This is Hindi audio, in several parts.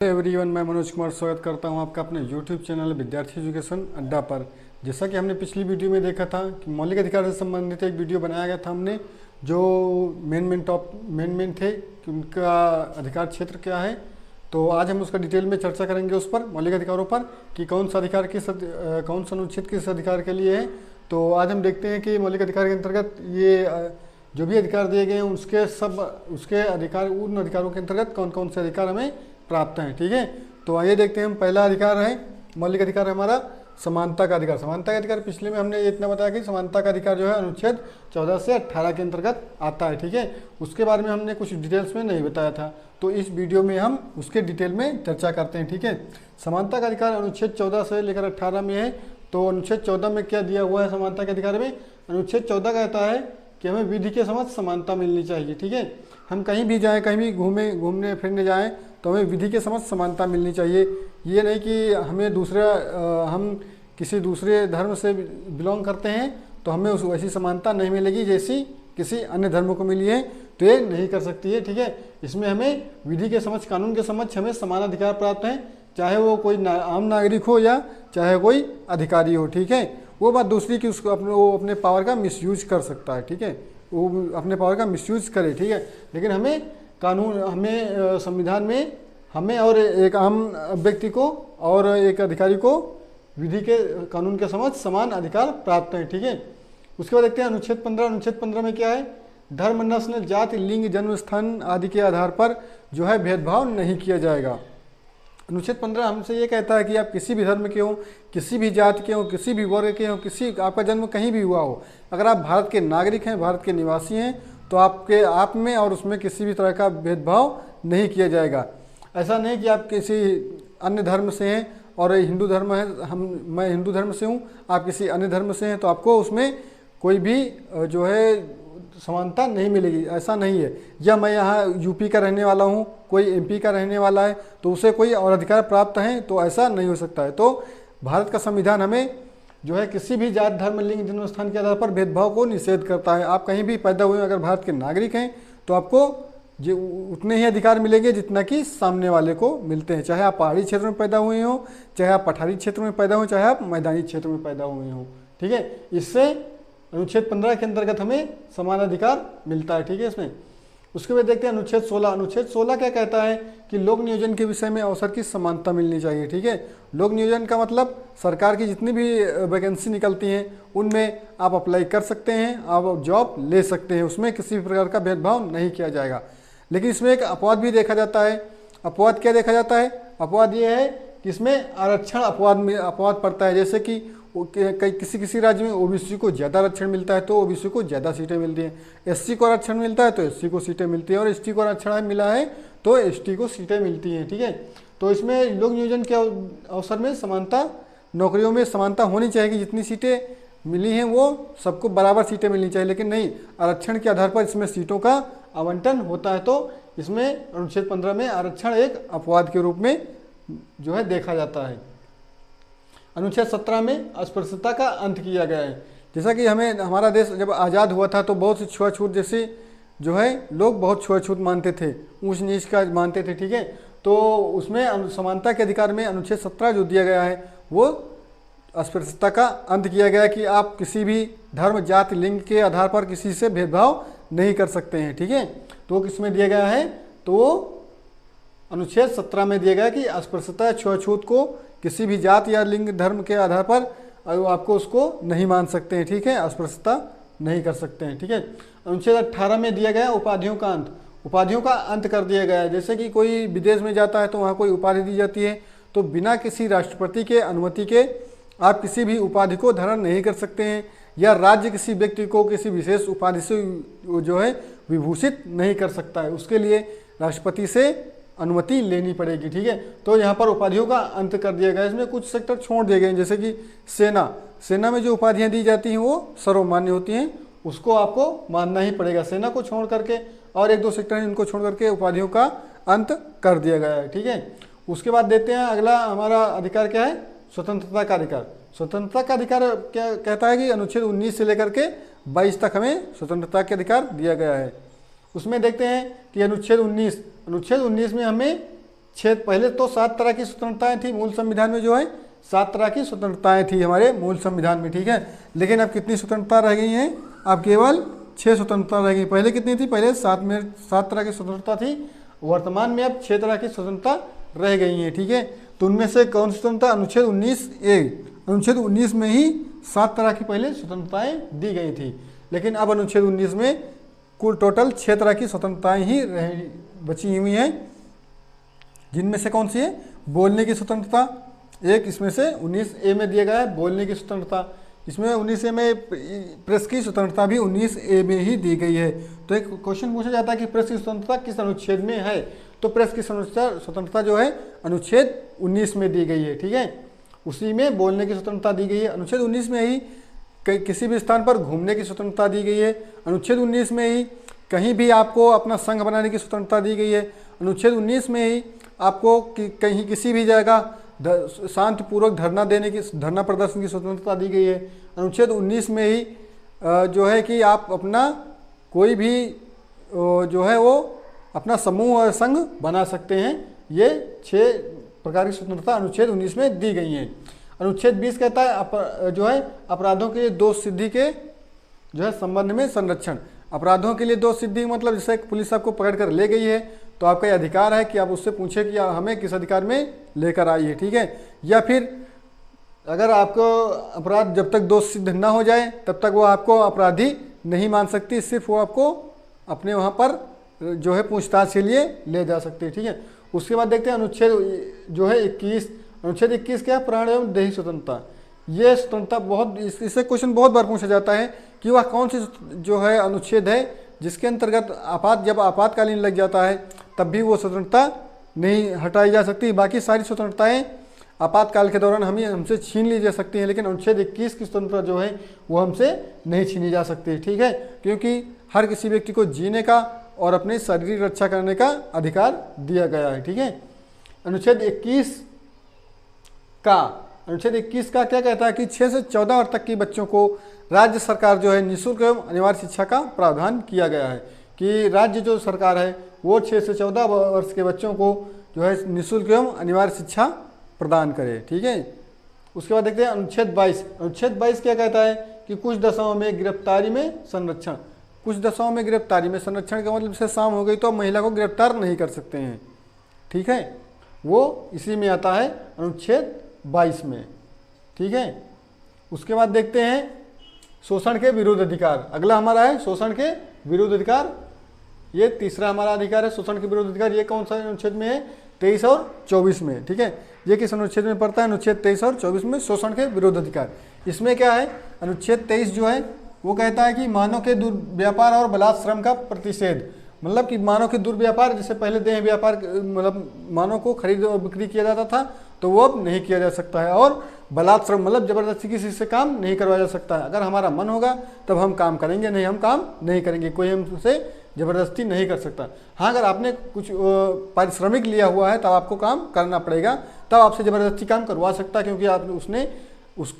एवरीवन, मैं मनोज कुमार स्वागत करता हूं आपका अपने यूट्यूब चैनल विद्यार्थी एजुकेशन अड्डा पर। जैसा कि हमने पिछली वीडियो में देखा था कि मौलिक अधिकार से संबंधित एक वीडियो बनाया गया था हमने, जो मेन थे कि उनका अधिकार क्षेत्र क्या है। तो आज हम उसका डिटेल में चर्चा करेंगे उस पर, मौलिक अधिकारों पर, कि कौन सा अधिकार कौन सा अनुच्छेद किस अधिकार के लिए है। तो आज हम देखते हैं कि मौलिक अधिकार के अंतर्गत ये जो भी अधिकार दिए गए हैं उसके अधिकार, उन अधिकारों के अंतर्गत कौन कौन से अधिकार हमें प्राप्त हैं। ठीक है, तो आइए देखते हैं। हम पहला अधिकार है, मौलिक अधिकार है हमारा समानता का अधिकार। समानता का अधिकार पिछले में हमने इतना बताया कि समानता का अधिकार जो है अनुच्छेद 14 से 18 के अंतर्गत आता है। ठीक है, उसके बारे में हमने कुछ डिटेल्स में नहीं बताया था, तो इस वीडियो में हम उसके डिटेल में चर्चा करते हैं। ठीक है, समानता का अधिकार अनुच्छेद 14 से लेकर 18 में है। तो अनुच्छेद 14 में क्या दिया हुआ है समानता के अधिकार में? अनुच्छेद 14 कहता है कि हमें विधि के समक्ष समानता मिलनी चाहिए। ठीक है, हम कहीं भी जाएं, कहीं भी घूमने फिरने जाएं तो हमें विधि के समक्ष समानता मिलनी चाहिए। ये नहीं कि हम किसी दूसरे धर्म से बिलोंग करते हैं तो हमें वैसी समानता नहीं मिलेगी जैसी किसी अन्य धर्म को मिली है, तो ये नहीं कर सकती है। ठीक है, इसमें हमें विधि के समक्ष, कानून के समक्ष हमें समान अधिकार प्राप्त हैं, चाहे वो कोई आम नागरिक हो या चाहे कोई अधिकारी हो। ठीक है, वो बात दूसरी कि वो अपने पावर का मिसयूज कर सकता है। ठीक है, वो अपने पावर का मिसयूज करे। ठीक है, लेकिन हमें संविधान में हमें और एक आम व्यक्ति को और एक अधिकारी को विधि के, कानून के समक्ष समान अधिकार प्राप्त हैं। ठीक है, उसके बाद देखते हैं अनुच्छेद 15। अनुच्छेद 15 में क्या है? धर्म, नस्ल, जाति, लिंग, जन्म स्थान आदि के आधार पर जो है भेदभाव नहीं किया जाएगा। अनुच्छेद 15 हमसे ये कहता है कि आप किसी भी धर्म के हो, किसी भी जाति के हो, किसी भी वर्ग के हो, आपका जन्म कहीं भी हुआ हो, अगर आप भारत के नागरिक हैं, भारत के निवासी हैं, तो आप में और उसमें किसी भी तरह का भेदभाव नहीं किया जाएगा। ऐसा नहीं कि आप किसी अन्य धर्म से हैं और हिंदू धर्म है, मैं हिंदू धर्म से हूँ, आप किसी अन्य धर्म से हैं तो आपको उसमें कोई भी जो है समानता नहीं मिलेगी, ऐसा नहीं है। या मैं यहाँ यूपी का रहने वाला हूँ, कोई एमपी का रहने वाला है, तो उसे कोई और अधिकार प्राप्त हैं, तो ऐसा नहीं हो सकता है। तो भारत का संविधान हमें जो है किसी भी जात, धर्म, लिंग, जन्म स्थान के आधार पर भेदभाव को निषेध करता है। आप कहीं भी पैदा हुए, अगर भारत के नागरिक हैं तो आपको जो उतने ही अधिकार मिलेंगे जितना कि सामने वाले को मिलते हैं, चाहे आप पहाड़ी क्षेत्र में पैदा हुए हों, चाहे आप पठारी क्षेत्र में पैदा हों, चाहे आप मैदानी क्षेत्र में पैदा हुए हों। ठीक है, इससे अनुच्छेद 15 के अंतर्गत हमें समान अधिकार मिलता है। ठीक है, इसमें उसके बाद देखते हैं अनुच्छेद 16। अनुच्छेद 16 क्या कहता है कि लोक नियोजन के विषय में अवसर की समानता मिलनी चाहिए। ठीक है, लोक नियोजन का मतलब सरकार की जितनी भी वैकेंसी निकलती हैं उनमें आप अप्लाई कर सकते हैं, आप जॉब ले सकते हैं, उसमें किसी भी प्रकार का भेदभाव नहीं किया जाएगा। लेकिन इसमें एक अपवाद भी देखा जाता है। अपवाद क्या देखा जाता है? अपवाद ये है कि इसमें आरक्षण अपवाद पड़ता है। जैसे कि किसी राज्य में ओबीसी को ज़्यादा आरक्षण मिलता है तो ओबीसी को ज़्यादा सीटें मिलती हैं, एससी को आरक्षण मिलता है तो एससी को सीटें मिलती हैं, और एसटी को आरक्षण मिला है तो एसटी को सीटें मिलती हैं। ठीक है, तो इसमें लोक नियोजन के अवसर में समानता, नौकरियों में समानता होनी चाहिए कि जितनी सीटें मिली हैं वो सबको बराबर सीटें मिलनी चाहिए, लेकिन नहीं, आरक्षण के आधार पर इसमें सीटों का आवंटन होता है। तो इसमें अनुच्छेद 15 में आरक्षण एक अपवाद के रूप में जो है देखा जाता है। अनुच्छेद 17 में अस्पृश्यता का अंत किया गया है। जैसा कि हमारा देश जब आज़ाद हुआ था तो बहुत सी छुआछूत जैसे जो है लोग बहुत छुआछूत मानते थे, ऊंच नीच का मानते थे। ठीक है, तो उसमें समानता के अधिकार में अनुच्छेद 17 जो दिया गया है वो अस्पृश्यता का अंत किया गया है कि आप किसी भी धर्म, जाति, लिंग के आधार पर किसी से भेदभाव नहीं कर सकते हैं। ठीक है, तो किसमें दिया गया है? तो अनुच्छेद 17 में दिया गया कि अस्पृश्यता, छुआछूत को किसी भी जात या लिंग, धर्म के आधार पर आपको उसको नहीं मान सकते हैं। ठीक है, अस्पृश्यता नहीं कर सकते हैं। ठीक है, अनुच्छेद 18 में दिया गया उपाधियों का अंत। उपाधियों का अंत कर दिया गया है। जैसे कि कोई विदेश में जाता है तो वहाँ कोई उपाधि दी जाती है, तो बिना किसी राष्ट्रपति के अनुमति के आप किसी भी उपाधि को धारण नहीं कर सकते हैं, या राज्य किसी व्यक्ति को किसी विशेष उपाधि से जो है विभूषित नहीं कर सकता है, उसके लिए राष्ट्रपति से अनुमति लेनी पड़ेगी। ठीक है, तो यहाँ पर उपाधियों का अंत कर दिया गया है। इसमें कुछ सेक्टर छोड़ दिए गए हैं, जैसे कि सेना में जो उपाधियाँ दी जाती हैं वो सर्वमान्य होती हैं, उसको आपको मानना ही पड़ेगा। सेना को छोड़ करके और एक दो सेक्टर हैं जिनको छोड़ करके उपाधियों का अंत कर दिया गया है। ठीक है, उसके बाद देते हैं अगला हमारा अधिकार क्या है? स्वतंत्रता का अधिकार। स्वतंत्रता का अधिकार क्या कहता है कि अनुच्छेद 19 से लेकर के 22 तक हमें स्वतंत्रता के अधिकार दिया गया है। उसमें देखते हैं कि अनुच्छेद 19 में हमें पहले तो 7 तरह की स्वतंत्रताएं थी मूल संविधान में, जो है 7 तरह की स्वतंत्रताएं थी हमारे मूल संविधान में, ठीक है। लेकिन अब कितनी स्वतंत्रता रह गई हैं, अब केवल 6 स्वतंत्रता रह गई। पहले कितनी थी, पहले 7 तरह की स्वतंत्रता थी, वर्तमान में अब 6 तरह की स्वतंत्रता रह गई हैं, ठीक है। तो उनमें से कौन सी स्वतंत्रता, अनुच्छेद 19A, अनुच्छेद 19 में ही 7 तरह की पहले स्वतंत्रताएं दी गई थी, लेकिन अब अनुच्छेद 19 में कुल टोटल 6 तरह की स्वतंत्रताएं ही बची हुई हैं, जिनमें से कौन सी है, बोलने की स्वतंत्रता, एक इसमें से 19A में दिया गया है बोलने की स्वतंत्रता, इसमें 19A में प्रेस की स्वतंत्रता भी 19A में ही दी गई है। तो एक क्वेश्चन पूछा जाता है कि प्रेस की स्वतंत्रता किस अनुच्छेद में है, तो प्रेस की स्वतंत्रता जो है अनुच्छेद 19 में दी गई है, ठीक है। उसी में बोलने की स्वतंत्रता दी गई है। अनुच्छेद 19 में ही किसी भी स्थान पर घूमने की स्वतंत्रता दी गई है। अनुच्छेद 19 में ही कहीं भी आपको अपना संघ बनाने की स्वतंत्रता दी गई है। अनुच्छेद 19 में ही आपको कहीं किसी भी जगह शांतिपूर्वक धरना प्रदर्शन की स्वतंत्रता दी गई है। अनुच्छेद 19 में ही जो है कि आप अपना कोई भी जो है वो अपना समूह और संघ बना सकते हैं। ये 6 प्रकार की स्वतंत्रता अनुच्छेद 19 में दी गई हैं। अनुच्छेद 20 कहता है जो है अपराधों के लिए दोष सिद्धि के जो है संबंध में संरक्षण। अपराधों के लिए दोष सिद्धि मतलब जैसे पुलिस आपको पकड़ कर ले गई है तो आपका ये अधिकार है कि आप उससे पूछें कि हमें किस अधिकार में लेकर आई है, ठीक है। या फिर अगर आपको अपराध जब तक दोष सिद्ध ना हो जाए तब तक वो आपको अपराधी नहीं मान सकती, सिर्फ वो आपको अपने वहाँ पर जो है पूछताछ के लिए ले जा सकती है, ठीक है। उसके बाद देखते हैं अनुच्छेद जो है 21। अनुच्छेद 21 क्या है, प्राण एवं देही स्वतंत्रता। ये स्वतंत्रता बहुत, इससे क्वेश्चन बहुत बार पूछा जाता है कि वह कौन सी जो है अनुच्छेद है जिसके अंतर्गत जब आपातकालीन लग जाता है तब भी वो स्वतंत्रता नहीं हटाई जा सकती। बाकी सारी स्वतंत्रताएं आपातकाल के दौरान हमसे छीन ली जा सकती हैं, लेकिन अनुच्छेद 21 की स्वतंत्रता जो है वो हमसे नहीं छीनी जा सकती, ठीक है। क्योंकि हर किसी व्यक्ति को जीने का और अपने शारीरिक रक्षा करने का अधिकार दिया गया है, ठीक है। अनुच्छेद 21 का क्या कहता है कि 6 से 14 वर्ष तक के बच्चों को राज्य सरकार जो है निःशुल्क एवं अनिवार्य शिक्षा का प्रावधान किया गया है कि राज्य जो सरकार है वो 6 से 14 वर्ष के बच्चों को जो है निःशुल्क एवं अनिवार्य शिक्षा प्रदान करे, ठीक है। उसके बाद देखते हैं अनुच्छेद 22। अनुच्छेद 22 क्या कहता है कि कुछ दशाओं में गिरफ्तारी में संरक्षण। कुछ दशाओं में गिरफ्तारी में संरक्षण का मतलब जैसे शाम हो गई तो महिला को गिरफ्तार नहीं कर सकते हैं, ठीक है। वो इसी में आता है अनुच्छेद 22 में, ठीक है। उसके बाद देखते हैं शोषण के विरुद्ध अधिकार। अगला हमारा है शोषण के विरुद्ध अधिकार। ये तीसरा हमारा अधिकार है शोषण के विरुद्ध अधिकार। ये कौन सा अनुच्छेद में है, 23 और 24 में, ठीक है। ये किस अनुच्छेद में पड़ता है, अनुच्छेद 23 और 24 में शोषण के विरुद्ध अधिकार। इसमें क्या है, अनुच्छेद 23 जो है वो कहता है कि मानव के दुर्व्यापार और बलात्श्रम का प्रतिषेध। मतलब कि मानव के दुर्व्यापार, जैसे पहले देह व्यापार मतलब मानव को खरीद और बिक्री किया जाता था तो वो अब नहीं किया जा सकता है। और बलात्श्रम मतलब जबरदस्ती किसी से काम नहीं करवाया जा सकता है। अगर हमारा मन होगा तब हम काम करेंगे, नहीं हम काम नहीं करेंगे, कोई हमसे जबरदस्ती नहीं कर सकता। हाँ, अगर आपने कुछ पारिश्रमिक लिया हुआ है तब आपको काम करना पड़ेगा, तब आपसे जबरदस्ती काम करवा सकता है क्योंकि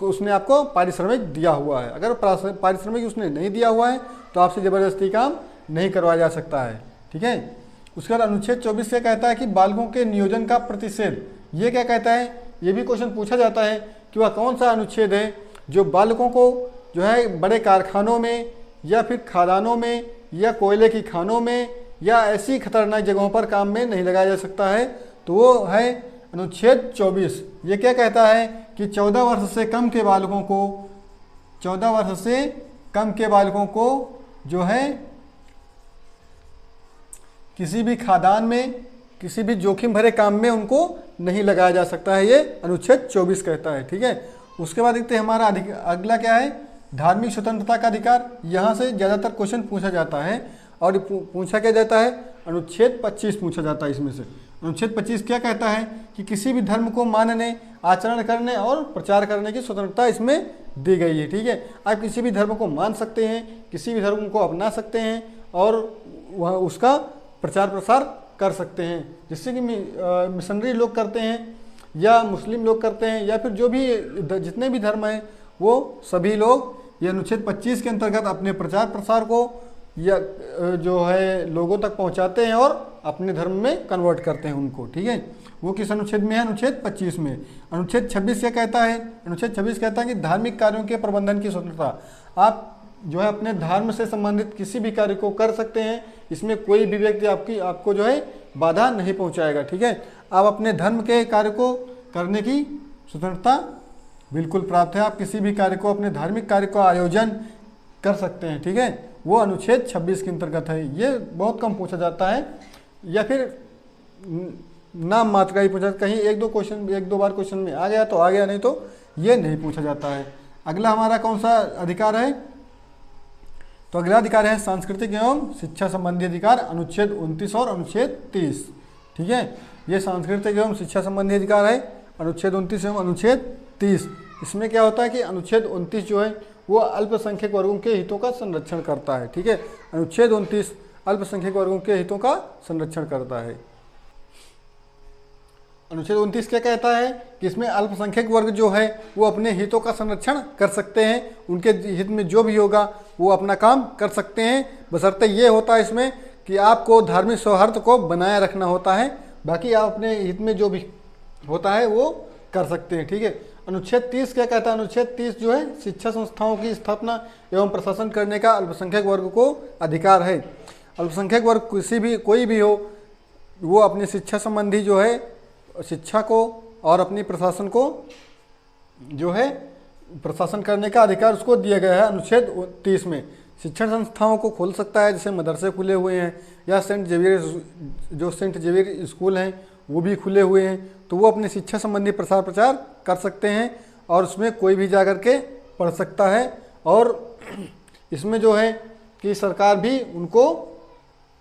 उसने आपको पारिश्रमिक दिया हुआ है। अगर पारिश्रमिक उसने नहीं दिया हुआ है तो आपसे जबरदस्ती काम नहीं करवाया जा सकता है, ठीक है। उसके बाद अनुच्छेद 24 क्या कहता है कि बालकों के नियोजन का प्रतिषेध। ये क्या कहता है, ये भी क्वेश्चन पूछा जाता है कि वह कौन सा अनुच्छेद है जो बालकों को जो है बड़े कारखानों में या फिर खादानों में या कोयले की खानों में या ऐसी खतरनाक जगहों पर काम में नहीं लगाया जा सकता है। तो वो है अनुच्छेद 24। ये क्या कहता है कि 14 वर्ष से कम के बालकों को 14 वर्ष से कम के बालकों को जो है किसी भी खादान में, किसी भी जोखिम भरे काम में उनको नहीं लगाया जा सकता है। ये अनुच्छेद 24 कहता है, ठीक है। उसके बाद देखते हैं हमारा अगला क्या है, धार्मिक स्वतंत्रता का अधिकार। यहाँ से ज़्यादातर क्वेश्चन पूछा जाता है और पूछा क्या जाता है, अनुच्छेद 25 पूछा जाता है इसमें से। अनुच्छेद 25 क्या कहता है कि किसी भी धर्म को मानने, आचरण करने और प्रचार करने की स्वतंत्रता इसमें दी गई है, ठीक है। आप किसी भी धर्म को मान सकते हैं, किसी भी धर्म को अपना सकते हैं और वह उसका प्रचार प्रसार कर सकते हैं, जिससे कि मिशनरी लोग करते हैं या मुस्लिम लोग करते हैं या फिर जो भी जितने भी धर्म हैं वो सभी लोग ये अनुच्छेद 25 के अंतर्गत अपने प्रचार प्रसार को या जो है लोगों तक पहुंचाते हैं और अपने धर्म में कन्वर्ट करते हैं उनको, ठीक है। वो किस अनुच्छेद में है? अनुच्छेद 25 में। अनुच्छेद 26 क्या कहता है? अनुच्छेद 26 कहता है कि धार्मिक कार्यों के प्रबंधन की स्वतंत्रता। आप जो है अपने धर्म से संबंधित किसी भी कार्य को कर सकते हैं, इसमें कोई भी व्यक्ति आपको जो है बाधा नहीं पहुंचाएगा, ठीक है। आप अपने धर्म के कार्य को करने की स्वतंत्रता बिल्कुल प्राप्त है। आप किसी भी कार्य को, अपने धार्मिक कार्य का आयोजन कर सकते हैं, ठीक है। वो अनुच्छेद 26 के अंतर्गत है। ये बहुत कम पूछा जाता है, या फिर नाम मात्र का ही पूछा, कहीं एक दो बार क्वेश्चन में आ गया तो आ गया, नहीं तो ये नहीं पूछा जाता है। अगला हमारा कौन सा अधिकार है? तो अगला अधिकार है सांस्कृतिक एवं शिक्षा संबंधी अधिकार, अनुच्छेद 29 और अनुच्छेद 30, ठीक है। ये सांस्कृतिक एवं शिक्षा संबंधी अधिकार है, अनुच्छेद 29 एवं अनुच्छेद 30। इसमें क्या होता है कि अनुच्छेद 29 जो है वो अल्पसंख्यक वर्गों के हितों का संरक्षण करता है, ठीक है। अनुच्छेद 29 अल्पसंख्यक वर्गों के हितों का संरक्षण करता है। अनुच्छेद 29 क्या कहता है कि इसमें अल्पसंख्यक वर्ग जो है वो अपने हितों का संरक्षण कर सकते हैं, उनके हित में जो भी होगा वो अपना काम कर सकते हैं, बशर्ते ये होता है इसमें कि आपको धार्मिक सौहार्द को बनाए रखना होता है, बाकी आप अपने हित में जो भी होता है वो कर सकते हैं, ठीक है। अनुच्छेद 30 क्या कहता है? अनुच्छेद 30 जो है शिक्षा संस्थाओं की स्थापना एवं प्रशासन करने का अल्पसंख्यक वर्ग को अधिकार है। अल्पसंख्यक वर्ग कोई भी हो, वो अपनी शिक्षा संबंधी जो है शिक्षा को और अपनी प्रशासन को जो है प्रशासन करने का अधिकार उसको दिया गया है अनुच्छेद 30 में। शिक्षण संस्थाओं को खोल सकता है, जैसे मदरसे खुले हुए हैं, या सेंट जेवियर स्कूल हैं वो भी खुले हुए हैं, तो वो अपनी शिक्षा संबंधी प्रसार प्रचार कर सकते हैं और उसमें कोई भी जा कर के पढ़ सकता है। और इसमें जो है कि सरकार भी उनको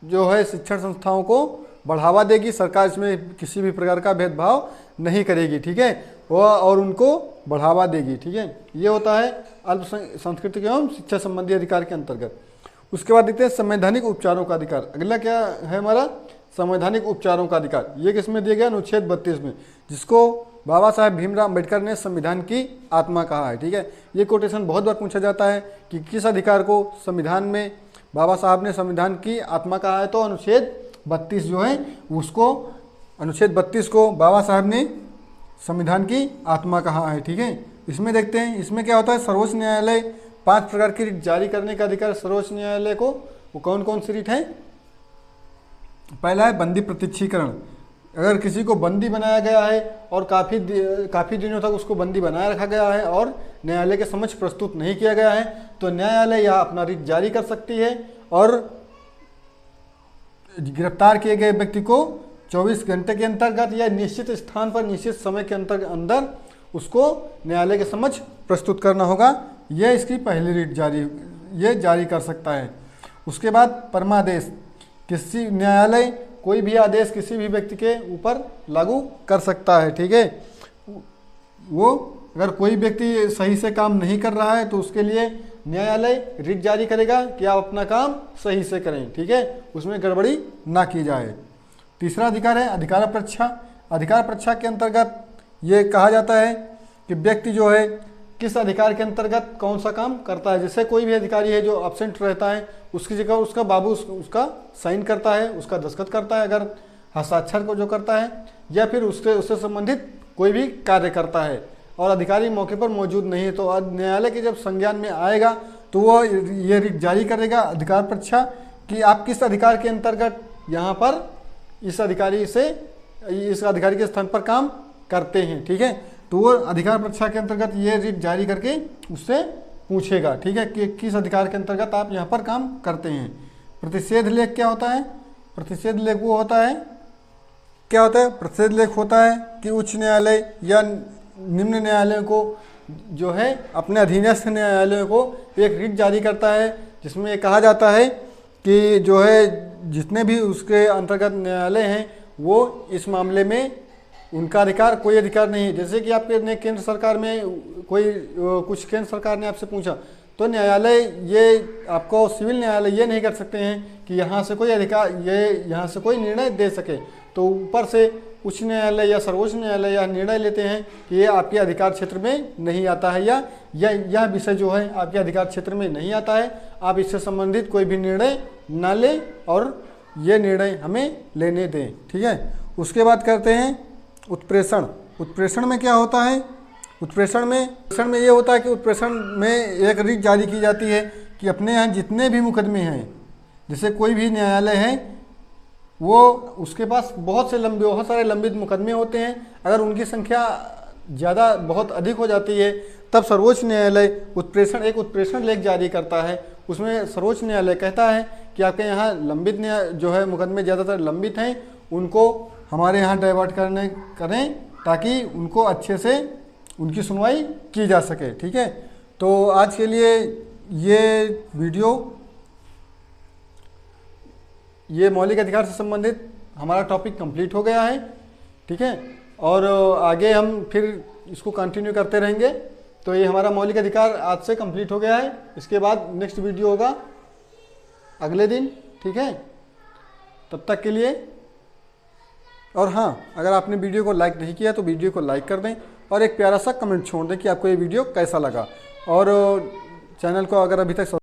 जो है शिक्षण संस्थाओं को बढ़ावा देगी, सरकार इसमें किसी भी प्रकार का भेदभाव नहीं करेगी, ठीक है, और उनको बढ़ावा देगी, ठीक है। ये होता है सांस्कृतिक एवं शिक्षा संबंधी अधिकार के अंतर्गत। उसके बाद देखते हैं संवैधानिक उपचारों का अधिकार। अगला क्या है हमारा? संवैधानिक उपचारों का अधिकार। ये किसमें दिया गया? अनुच्छेद 32 में, जिसको बाबा साहेब भीमराव अम्बेडकर ने संविधान की आत्मा कहा है, ठीक है। ये कोटेशन बहुत बार पूछा जाता है कि किस अधिकार को संविधान में बाबा साहब ने संविधान की आत्मा कहा है, तो अनुच्छेद 32 जो है उसको, अनुच्छेद 32 को बाबा साहब ने संविधान की आत्मा कहा है, ठीक है। इसमें देखते हैं इसमें क्या होता है। सर्वोच्च न्यायालय 5 प्रकार की रिट जारी करने का अधिकार सर्वोच्च न्यायालय को। वो कौन कौन सी रिट है? पहला है बंदी प्रत्यक्षीकरण। अगर किसी को बंदी बनाया गया है और काफ़ी दिनों तक उसको बंदी बनाए रखा गया है और न्यायालय के समक्ष प्रस्तुत नहीं किया गया है, तो न्यायालय यह अपना रिट जारी कर सकती है और गिरफ्तार किए गए व्यक्ति को 24 घंटे के अंतर्गत या निश्चित स्थान पर निश्चित समय के अंदर उसको न्यायालय के समक्ष प्रस्तुत करना होगा। यह इसकी पहली रिट जारी कर सकता है। उसके बाद परमादेश। किसी न्यायालय कोई भी आदेश किसी भी व्यक्ति के ऊपर लागू कर सकता है, ठीक है। वो अगर कोई व्यक्ति सही से काम नहीं कर रहा है तो उसके लिए न्यायालय रिट जारी करेगा कि आप अपना काम सही से करें, ठीक है, उसमें गड़बड़ी ना की जाए। तीसरा अधिकार है अधिकार परीक्षा। अधिकार परीक्षा के अंतर्गत ये कहा जाता है कि व्यक्ति जो है किस अधिकार के अंतर्गत कौन सा काम करता है। जैसे कोई भी अधिकारी है जो अब्सेंट रहता है, उसकी जगह उसका बाबू उसका साइन करता है, उसका दस्तखत करता है अगर हस्ताक्षर को जो करता है, या फिर उससे संबंधित कोई भी कार्य करता है और अधिकारी मौके पर मौजूद नहीं है, तो न्यायालय के जब संज्ञान में आएगा तो वह ये रिट जारी करेगा अधिकार परीक्षा कि आप किस अधिकार के अंतर्गत यहाँ पर इस अधिकारी के स्थान पर काम करते हैं, ठीक है। तो वो अधिकार परीक्षा के अंतर्गत ये रिट जारी करके उससे पूछेगा, ठीक है, कि किस अधिकार के अंतर्गत आप यहाँ पर काम करते हैं। प्रतिषेध लेख क्या होता है? प्रतिषेध लेख वो होता है, क्या होता है? प्रतिषेध लेख होता है कि उच्च न्यायालय या निम्न न्यायालय को जो है अपने अधीनस्थ न्यायालयों को एक रिट जारी करता है, जिसमें कहा जाता है कि जो है जितने भी उसके अंतर्गत न्यायालय हैं वो इस मामले में उनका अधिकार कोई अधिकार नहीं है। जैसे कि आपके केंद्र सरकार में कुछ केंद्र सरकार ने आपसे पूछा, तो न्यायालय ये आपको सिविल न्यायालय ये नहीं कर सकते हैं कि यहाँ से कोई अधिकार यहाँ से कोई निर्णय दे सके, तो ऊपर से उच्च न्यायालय या सर्वोच्च न्यायालय यह निर्णय लेते हैं कि ये आपके अधिकार क्षेत्र में नहीं आता है, या यह विषय जो है आपके अधिकार क्षेत्र में नहीं आता है, आप इससे संबंधित कोई भी निर्णय ना लें और ये निर्णय हमें लेने दें। ठीक है, उसके बाद करते हैं उत्प्रेषण। उत्प्रेषण में क्या होता है? उत्प्रेषण में ये होता है कि उत्प्रेषण में एक रीट जारी की जाती है कि अपने यहाँ जितने भी मुकदमे हैं, जैसे कोई भी न्यायालय है वो उसके पास बहुत सारे लंबित मुकदमे होते हैं, अगर उनकी संख्या ज़्यादा बहुत अधिक हो जाती है तब सर्वोच्च न्यायालय एक उत्प्रेषण लेख जारी करता है। उसमें सर्वोच्च न्यायालय कहता है कि आपके यहाँ लंबित जो है मुकदमे ज़्यादातर लंबित हैं, उनको हमारे यहाँ डाइवर्ट करें ताकि उनको अच्छे से उनकी सुनवाई की जा सके। ठीक है, तो आज के लिए ये मौलिक अधिकार से संबंधित हमारा टॉपिक कंप्लीट हो गया है। ठीक है, और आगे हम फिर इसको कंटिन्यू करते रहेंगे। तो ये हमारा मौलिक अधिकार आज से कंप्लीट हो गया है। इसके बाद नेक्स्ट वीडियो होगा अगले दिन। ठीक है, तब तक के लिए, और हाँ, अगर आपने वीडियो को लाइक नहीं किया तो वीडियो को लाइक कर दें और एक प्यारा सा कमेंट छोड़ दें कि आपको ये वीडियो कैसा लगा, और चैनल को अगर अभी तक